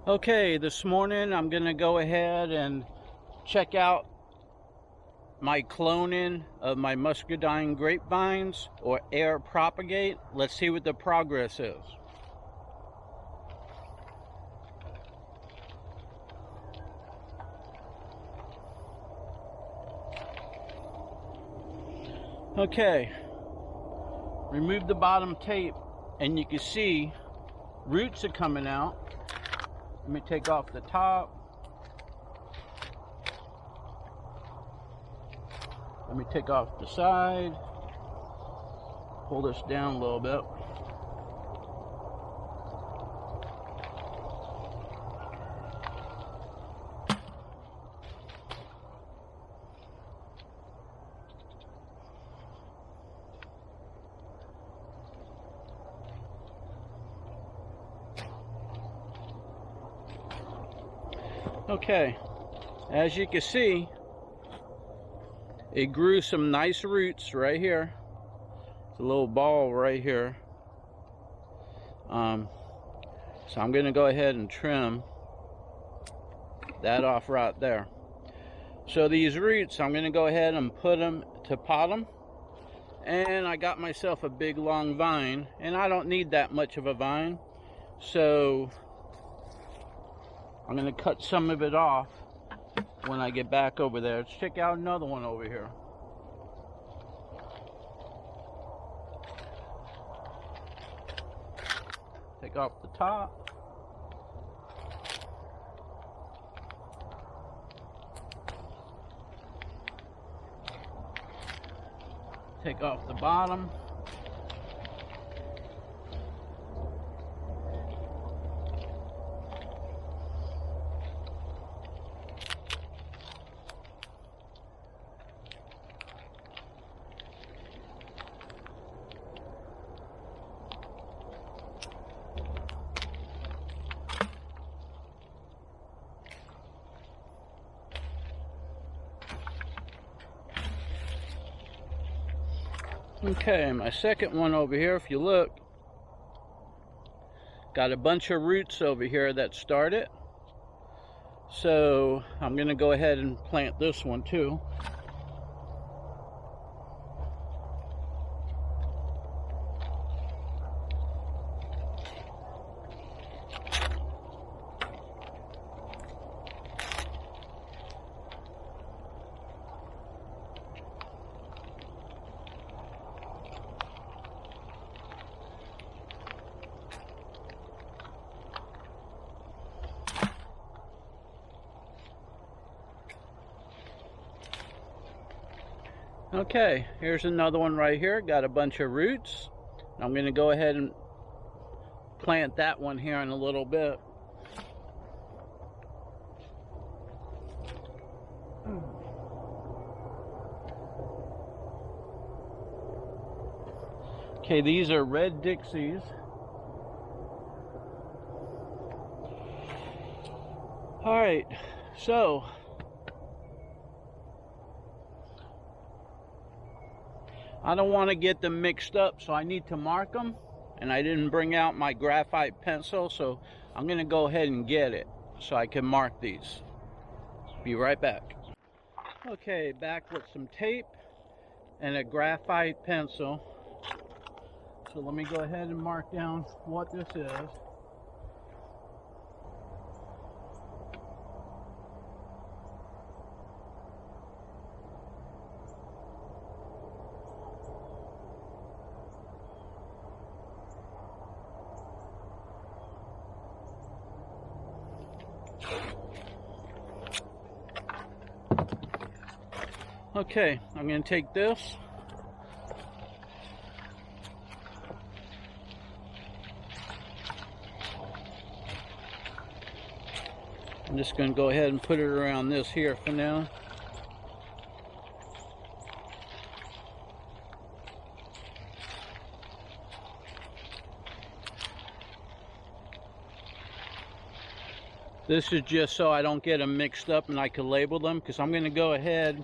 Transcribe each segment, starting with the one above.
Okay, this morning I'm gonna go ahead and check out my cloning of my Muscadine grapevines, or air propagate. Let's see what the progress is. Okay, remove the bottom tape and you can see roots are coming out. Let me take off the top. Let me take off the side. Pull this down a little bit. Okay, as you can see, it grew some nice roots right here. It's a little ball right here. So I'm going to go ahead and trim that off right there. So these roots, I'm going to go ahead and put them to pot them. And I got myself a big long vine, and I don't need that much of a vine. So I'm going to cut some of it off when I get back over there. Let's check out another one over here. Take off the top. Take off the bottom. Okay, my second one over here, if you look, got a bunch of roots over here that started. So I'm going to go ahead and plant this one too. Okay, here's another one right here. Got a bunch of roots. I'm going to go ahead and plant that one here in a little bit. Okay, these are red Dixies. All right, so I don't want to get them mixed up, so I need to mark them, and I didn't bring out my graphite pencil, so I'm going to go ahead and get it so I can mark these. Be right back. Okay, back with some tape and a graphite pencil. So let me go ahead and mark down what this is. Okay, I'm going to take this. I'm just going to go ahead and put it around this here for now. This is just so I don't get them mixed up and I can label them, because I'm going to go ahead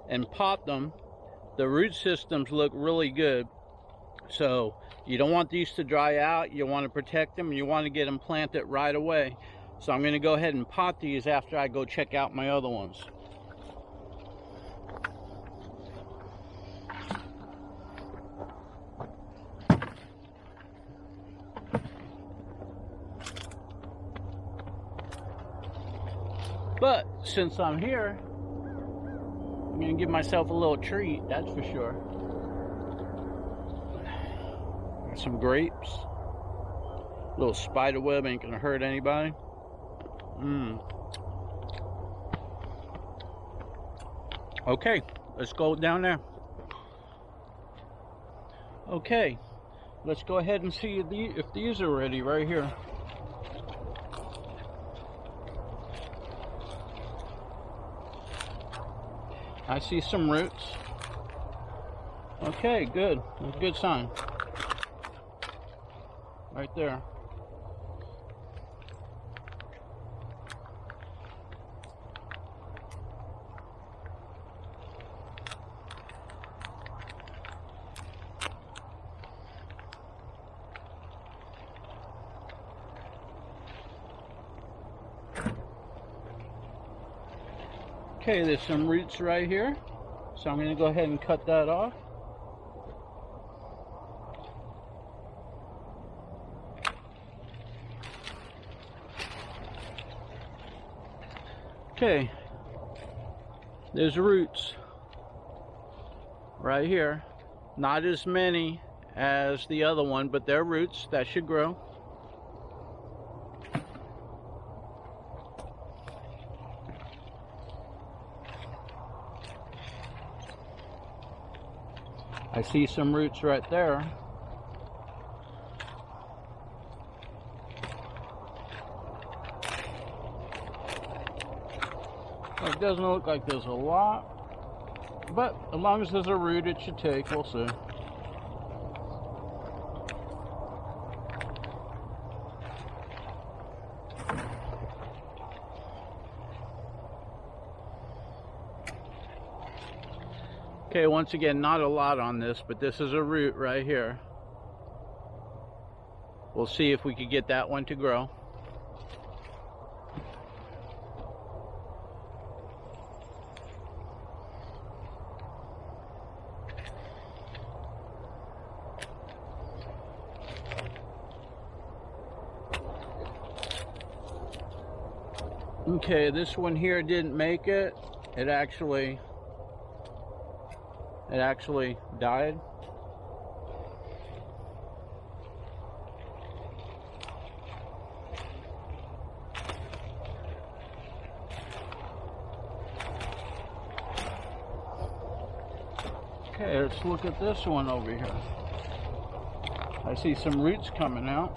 and pot them. The root systems look really good, so you don't want these to dry out. You want to protect them, and you want to get them planted right away. So I'm going to go ahead and pot these after I go check out my other ones. But since I'm here, I'm going to give myself a little treat, that's for sure. Got some grapes. A little spider web ain't going to hurt anybody. Okay, let's go down there. Okay, let's go ahead and see if these are ready right here. I see some roots. Okay, good. That's a good sign. Right there. Okay, there's some roots right here, so I'm going to go ahead and cut that off. Okay, there's roots right here. Not as many as the other one, but they're roots that should grow. I see some roots right there. It doesn't look like there's a lot, but as long as there's a root it should take, we'll see. Okay, once again, not a lot on this, but this is a root right here. We'll see if we could get that one to grow. Okay, this one here didn't make it. It actually died. Okay, let's look at this one over here. I see some roots coming out.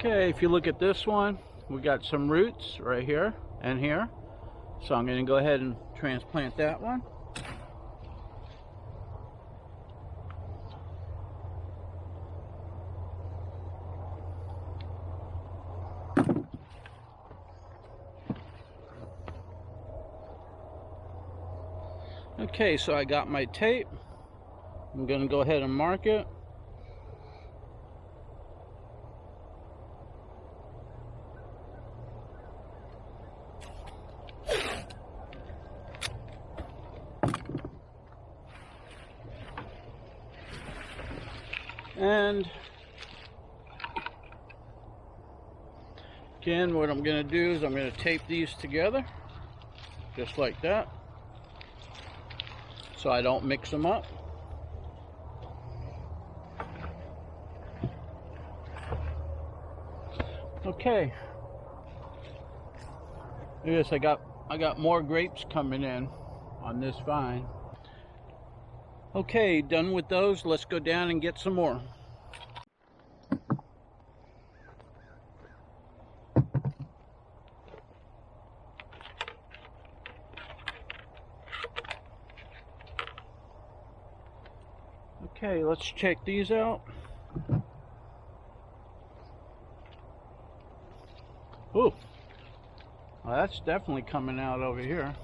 Okay, if you look at this one, we got some roots right here and here. So I'm going to go ahead and transplant that one. Okay, so I got my tape. I'm going to go ahead and mark it. And again, what I'm going to do is I'm going to tape these together just like that, so I don't mix them up. Okay. Yes, I got more grapes coming in on this vine. Okay, done with those. Let's go down and get some more. Okay, let's check these out. Ooh, well, that's definitely coming out over here.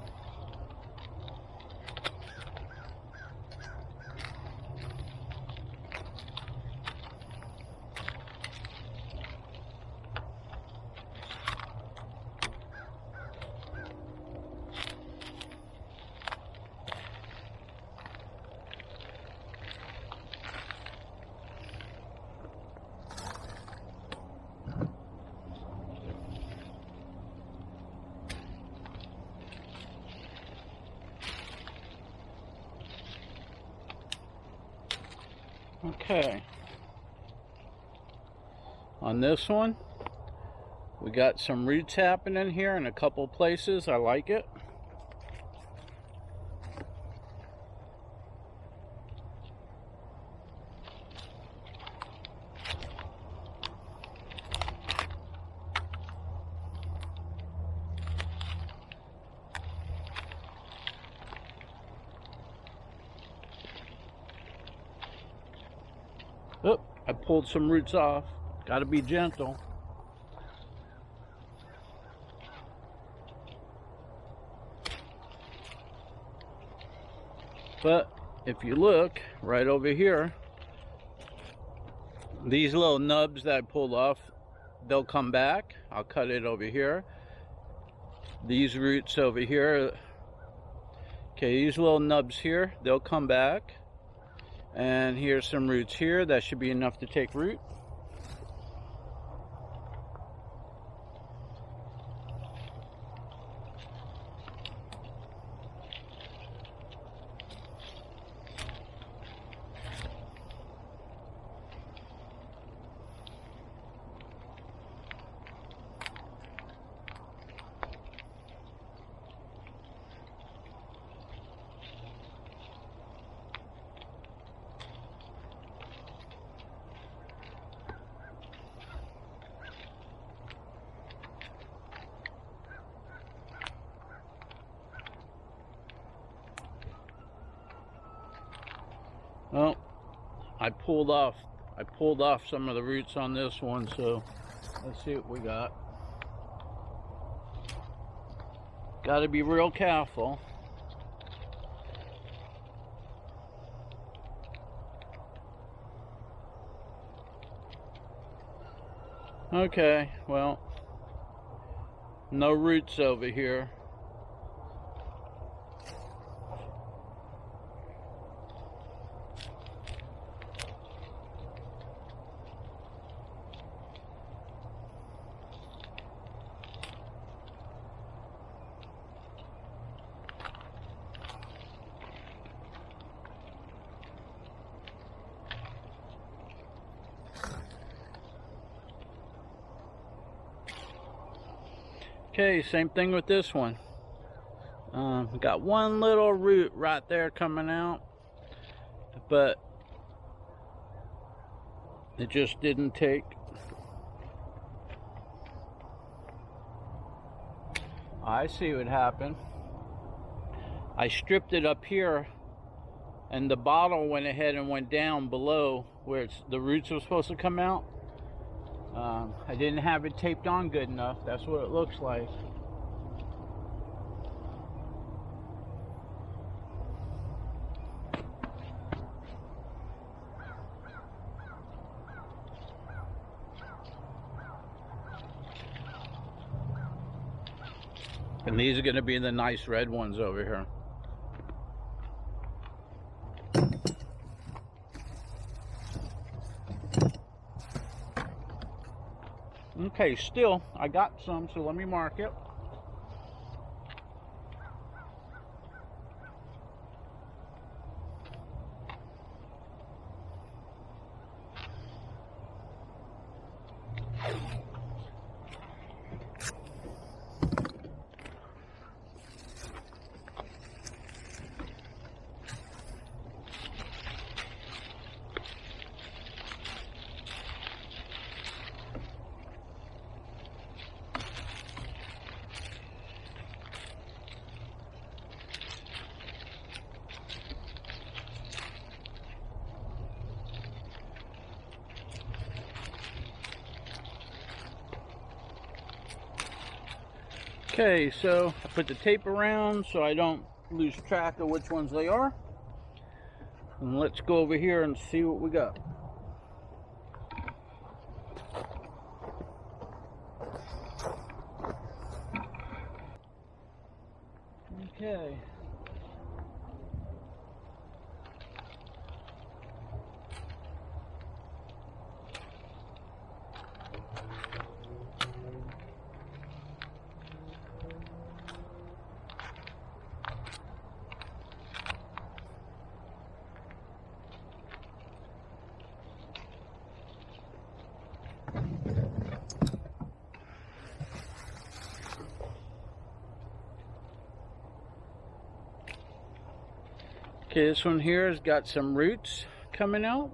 Okay, on this one we got some roots happening here in a couple places. I like it. Oh, I pulled some roots off. Got to be gentle. But if you look right over here, these little nubs that I pulled off, they'll come back. I'll cut it over here. These roots over here, okay, these little nubs here, they'll come back. And here's some roots here. That should be enough to take root. Well, I pulled off some of the roots on this one, so let's see what we got. Got to be real careful. Okay, well, no roots over here. Okay, same thing with this one. Got one little root right there coming out, but it just didn't take. I see what happened. I stripped it up here, and the bottle went ahead and went down below where the roots were supposed to come out. I didn't have it taped on good enough. That's what it looks like. And these are going to be the nice red ones over here. Okay, still, I got some, so let me mark it. Okay, so I put the tape around so I don't lose track of which ones they are. And let's go over here and see what we got. Okay. Okay, this one here has got some roots coming out.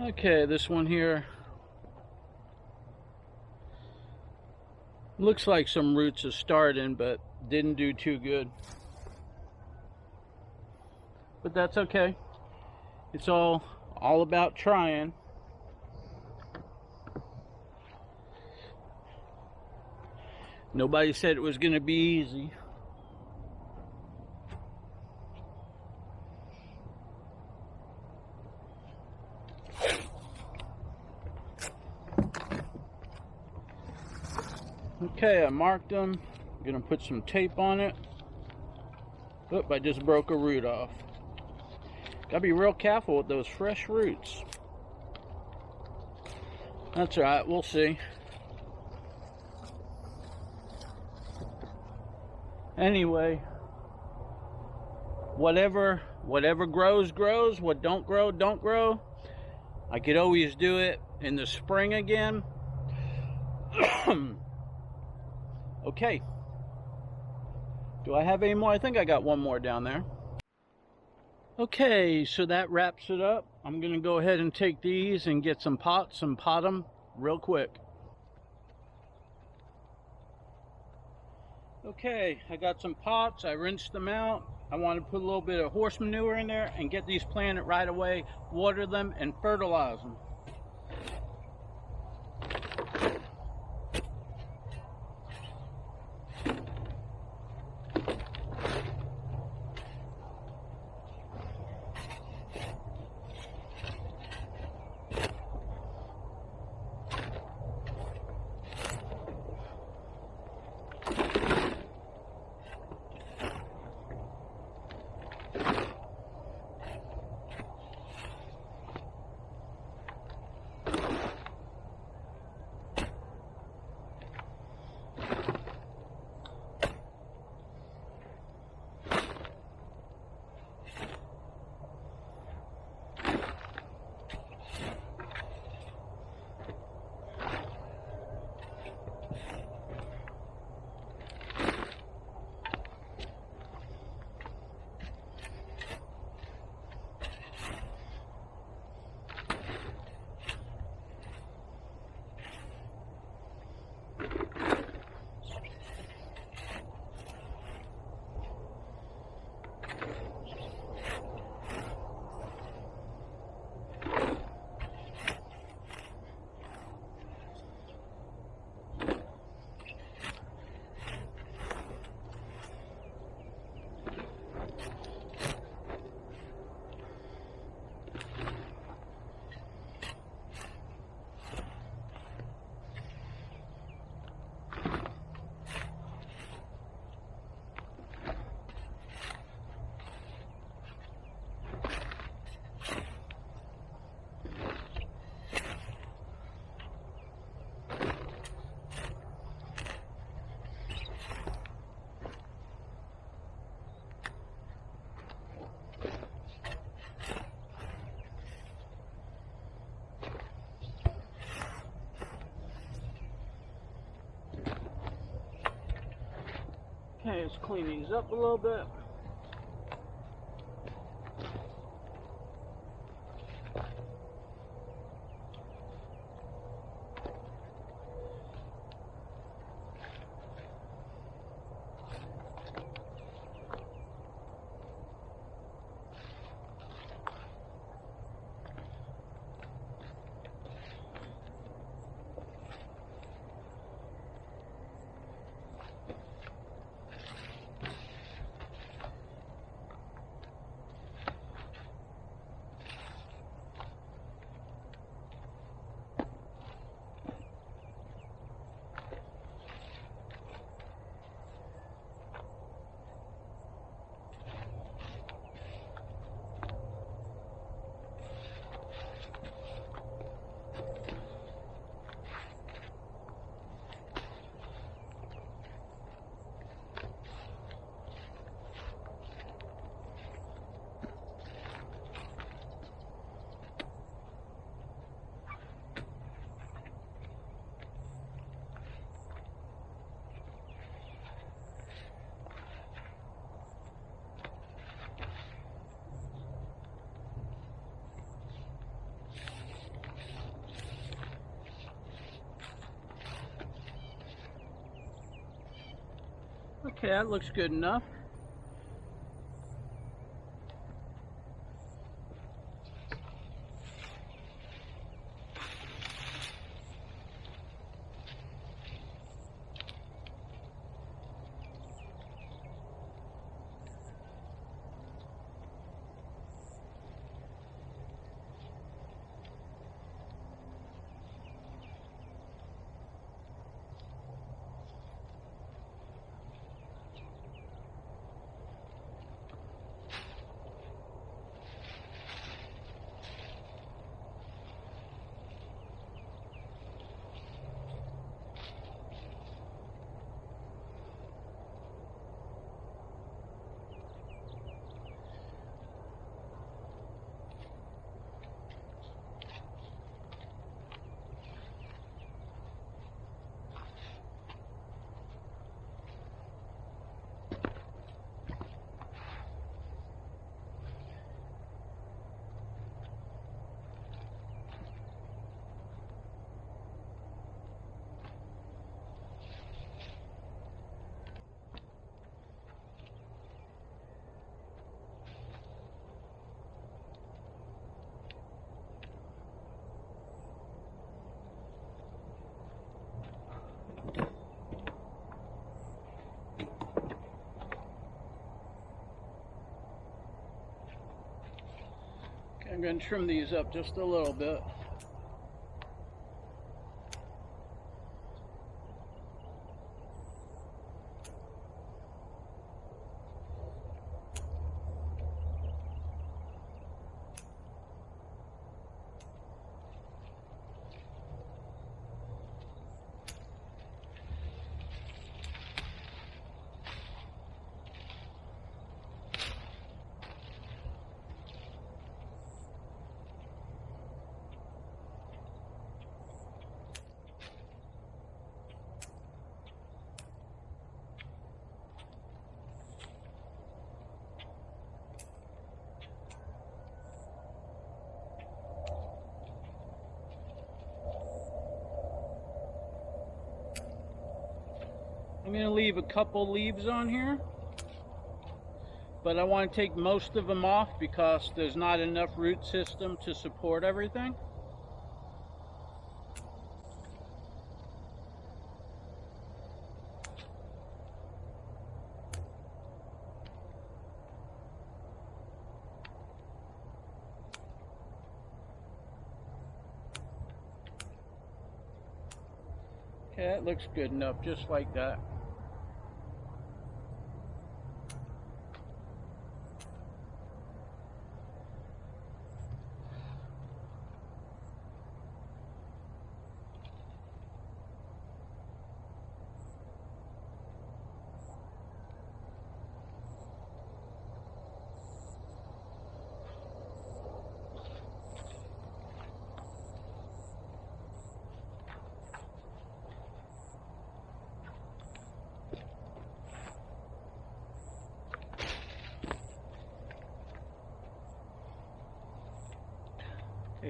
Okay, this one here looks like some roots are starting, but didn't do too good. But that's okay. It's all about trying. Nobody said it was going to be easy. Okay, I marked them. I'm gonna put some tape on it. Oop, I just broke a root off. Gotta be real careful with those fresh roots. That's all right, we'll see. Anyway, whatever grows, grows. What don't grow, don't grow. I could always do it in the spring again. Okay. Do I have any more? I think I got one more down there. Okay, so that wraps it up. I'm going to go ahead and take these and get some pots and pot them real quick. Okay, I got some pots. I rinsed them out. I want to put a little bit of horse manure in there and get these planted right away, water them, and fertilize them. Okay, let's clean these up a little bit. Okay, that looks good enough. Okay, I'm going to trim these up just a little bit. I'm going to leave a couple leaves on here, but I want to take most of them off because there's not enough root system to support everything. Okay, that looks good enough, just like that.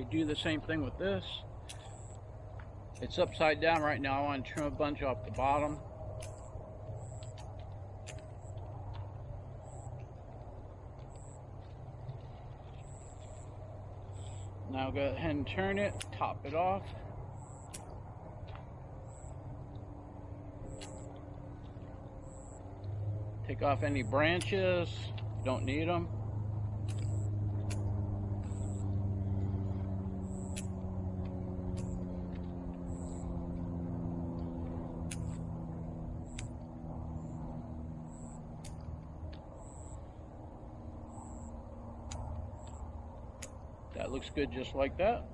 Okay, do the same thing with this. It's upside down right now. I want to trim a bunch off the bottom. Now go ahead and turn it, top it off. Take off any branches, don't need them. That looks good just like that.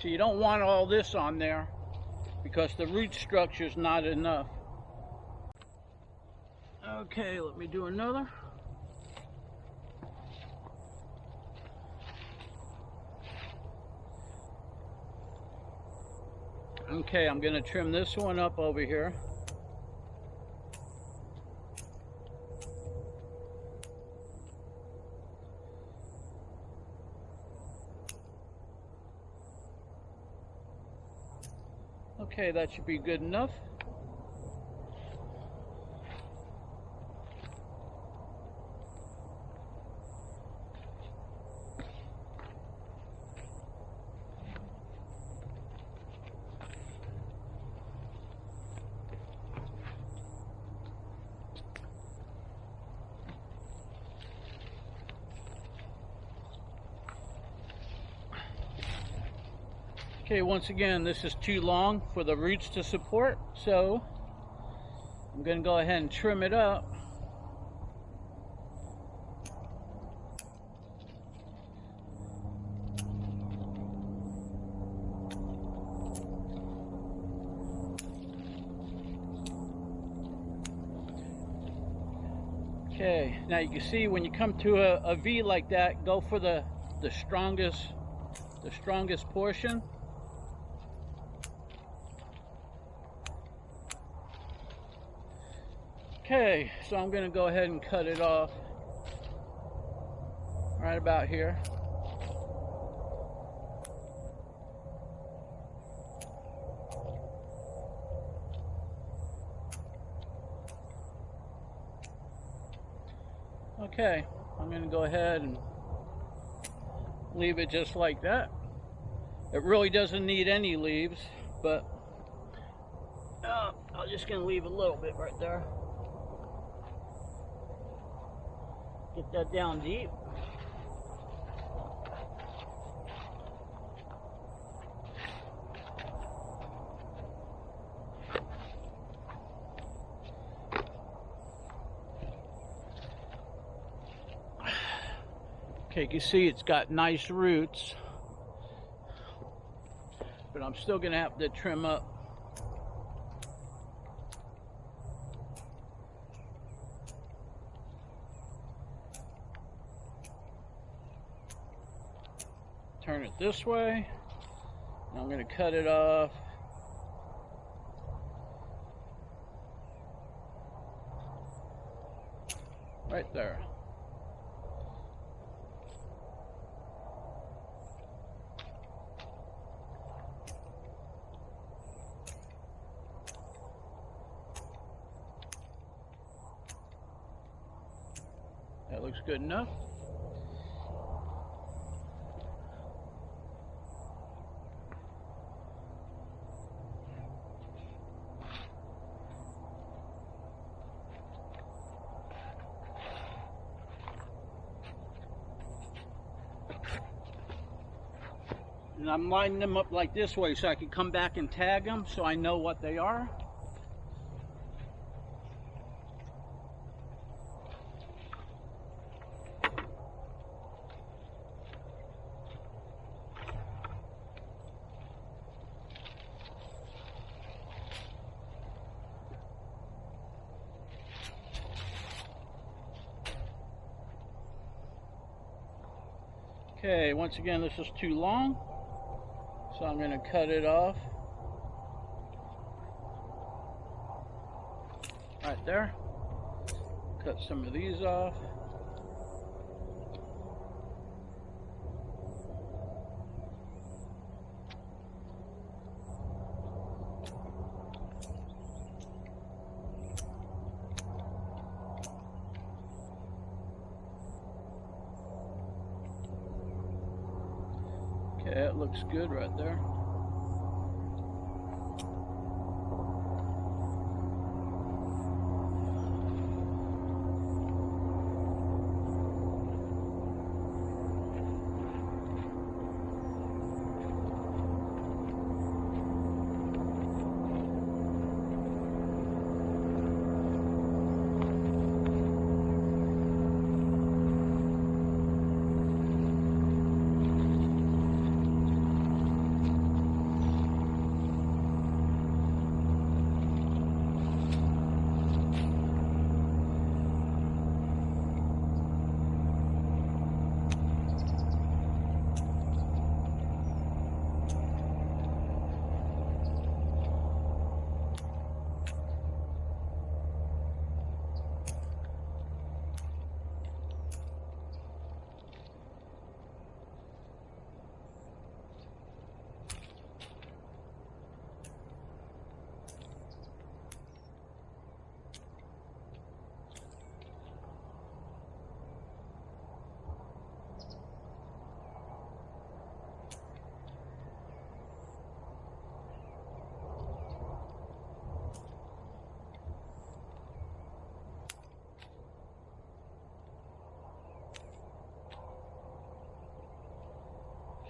So you don't want all this on there because the root structure is not enough. Okay, let me do another. Okay, I'm going to trim this one up over here. Okay, that should be good enough. Okay, once again, this is too long for the roots to support, so I'm going to go ahead and trim it up. Okay, now you can see when you come to a V like that, go for the strongest portion. Okay, so I'm going to go ahead and cut it off right about here. Okay, I'm going to go ahead and leave it just like that. It really doesn't need any leaves, but I'm just going to leave a little bit right there. Get that down deep. Okay, you can see it's got nice roots, but I'm still going to have to trim up. Turn it this way. I'm going to cut it off. Right there. That looks good enough. And I'm lining them up like this way so I can come back and tag them so I know what they are. Okay, once again, this is too long, so I'm going to cut it off right there. Cut some of these off. Okay, that looks good right there.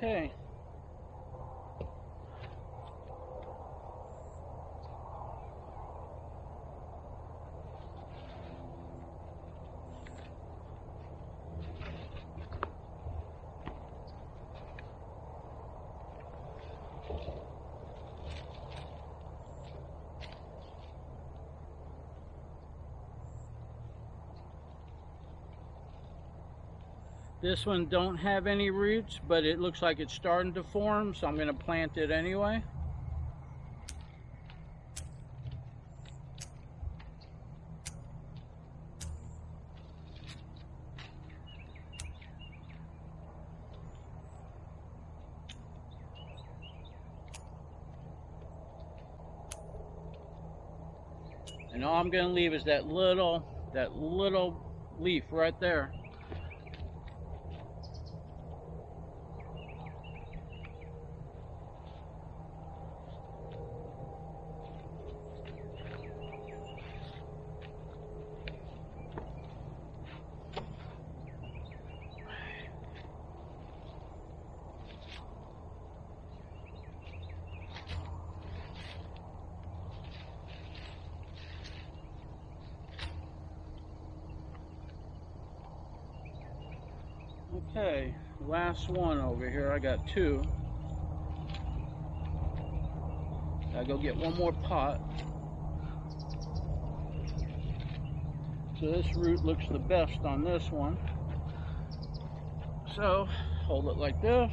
Okay. This one don't have any roots, but it looks like it's starting to form, so I'm going to plant it anyway. And all I'm going to leave is that little leaf right there. Okay, last one over here. I got two. Gotta go get one more pot. So this root looks the best on this one. So hold it like this.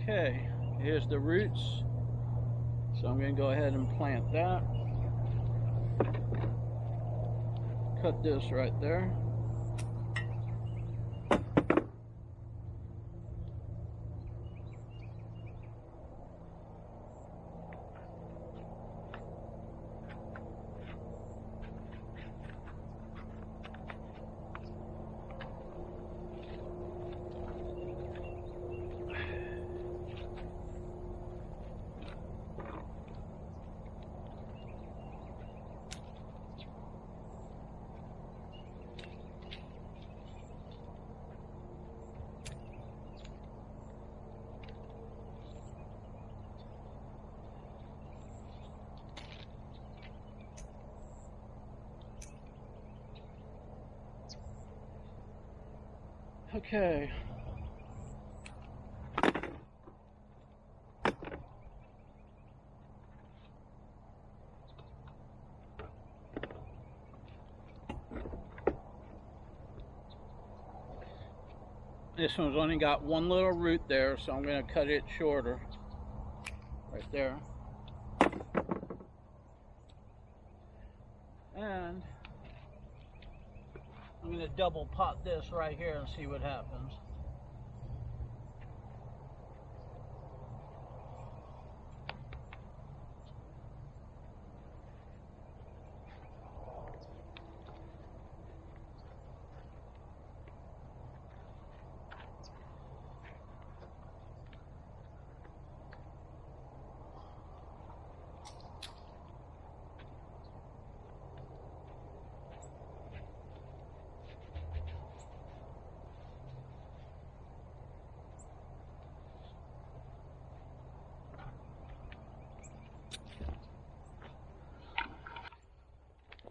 Okay, here's the roots. So I'm going to go ahead and plant that. Cut this right there. Okay. This one's only got one little root there, so I'm going to cut it shorter. Right there. And I'm going to double pot this right here and see what happens.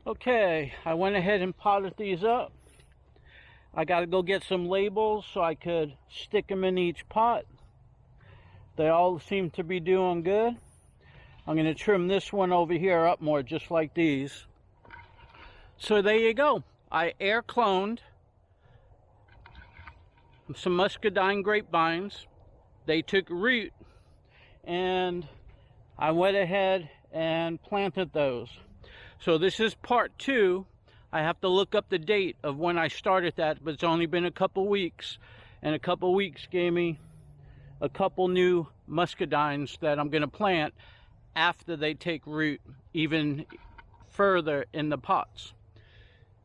Okay, I went ahead and potted these up. I got to go get some labels so I could stick them in each pot. They all seem to be doing good. I'm going to trim this one over here up more, just like these. So there you go. I air cloned some Muscadine grapevines. They took root, and I went ahead and planted those. So this is part 2. I have to look up the date of when I started that, but it's only been a couple weeks, and a couple weeks gave me a couple new muscadines that I'm going to plant after they take root even further in the pots.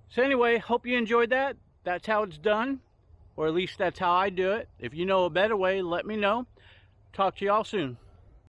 So anyway, hope you enjoyed that. That's how it's done, or at least that's how I do it. If you know a better way, let me know. Talk to y'all soon.